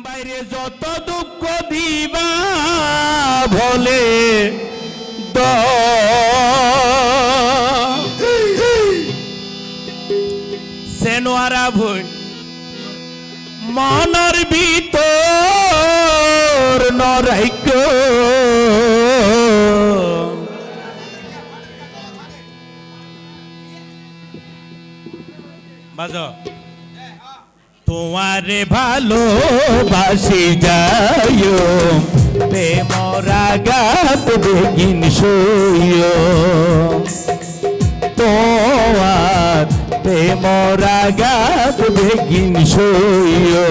বাইরে যত দুঃখ দিবা ভোলে সেনোয়ারা ভুল মনের ভিতর নরাইক বাজো তোমারে ভালোবাসি যাইও প্রেমরা গাত বেগিন সইও তোমার প্রেমরা গাত বেগিন সইও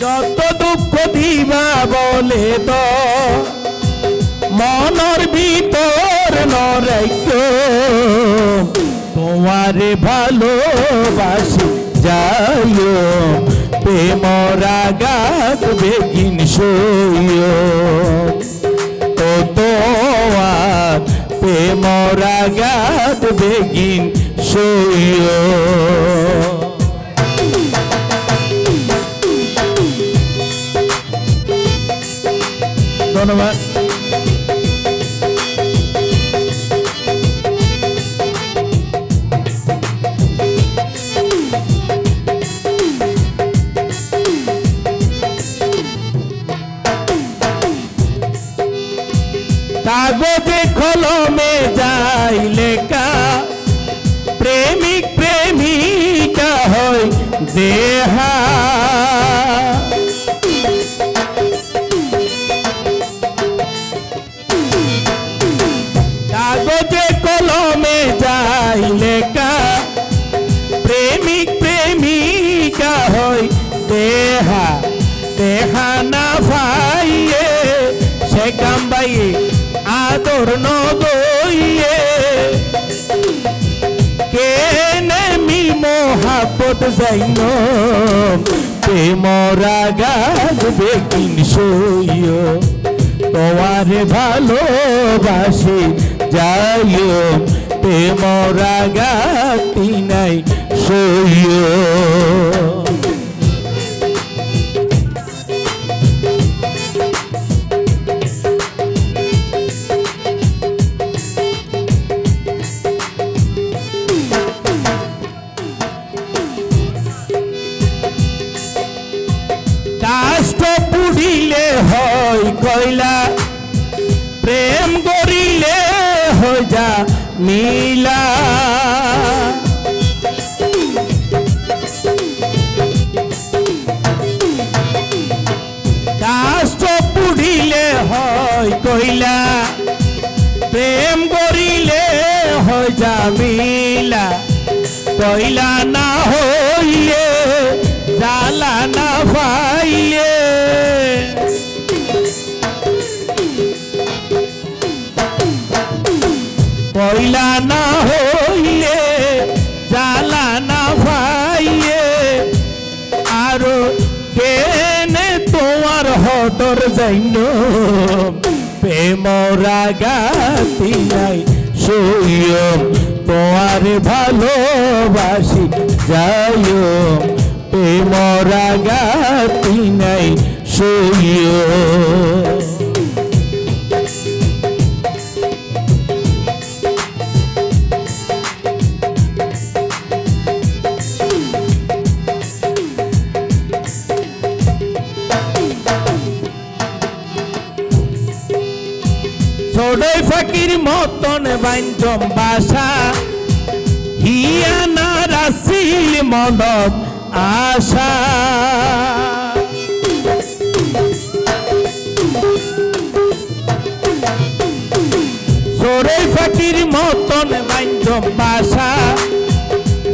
যত দুঃখ দিবা বলে তো মনের ভিতর নরাইক তোমারে ভালোবাসি যাইও প্রেমরা গাত বেগিন সইও ও তোমার প্রেমরা গাত বেগিন সইও ধন্যবাদ। কাগজে কলমে যাই লেখা প্রেমিক প্রেমিকা হয় দেহা কাগজে কলমে যাই লেখা প্রেমিক প্রেমিকা হয় দেহা দেহা না ভাইয়ে সে কামবাই আদর নগইয়ে কেনে মি মোহাবত যাইন প্রেমরা গাত বেগিন সইও তোমারে ভালোবাসি যাইও প্রেমরা গাতি নাই সইও কাষ্ট পুড়িলে হয় কয়লা প্রেম করিলে হয় যা নীলা কাষ্ট পুড়িলে হয় কয়লা প্রেম করিলে হয় যা মিলা কয়লা না হইলে জালা না পাইলে কয়লা না হইলে জালা না পাইলে আরো কেনে তোমার হতর যাইন প্রেমরা গাতি নাই সইও তোমার ভালোবাসি যাইও প্রেমরা গাতি নাই সইও ছোড়ই ফকির মতন বাইঞ্জম বাসা হিয়া না রাসিল মদত আশা ছোড়ই ফকির মতন বাইঞ্জম বাসা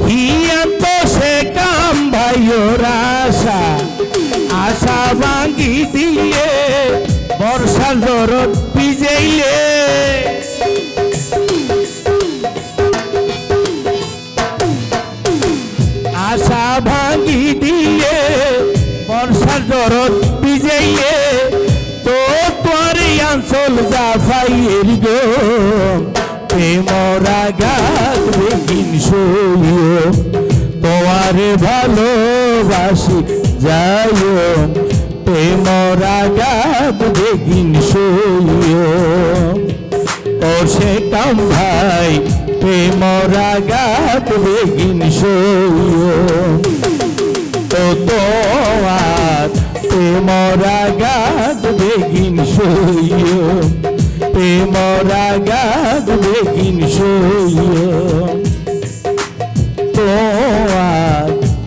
হিয়া তো সে কাম ভাইয়ের আশা আশা ভাঙ্গি দিলে বর্ষা জরত ভিজাইলে আশা ভাঙ্গি দিলে বর্ষা জরত ভিজাইলে তো তোর আঞ্চল জাফাইয়ের গো প্রেমরা গাত বেগিন সইও তোমারে ভালোবাসি যাইও প্রেমরা গাত বেগিন সইও ও সে কাম ভাই প্রেমরা গাত বেগিন সইও ও তোমার প্রেমরা গাত বেগিন সইও প্রেমরা গাত বেগিন সইও তোমার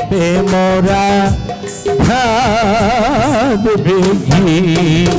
প্রেমরা গাত বেগিন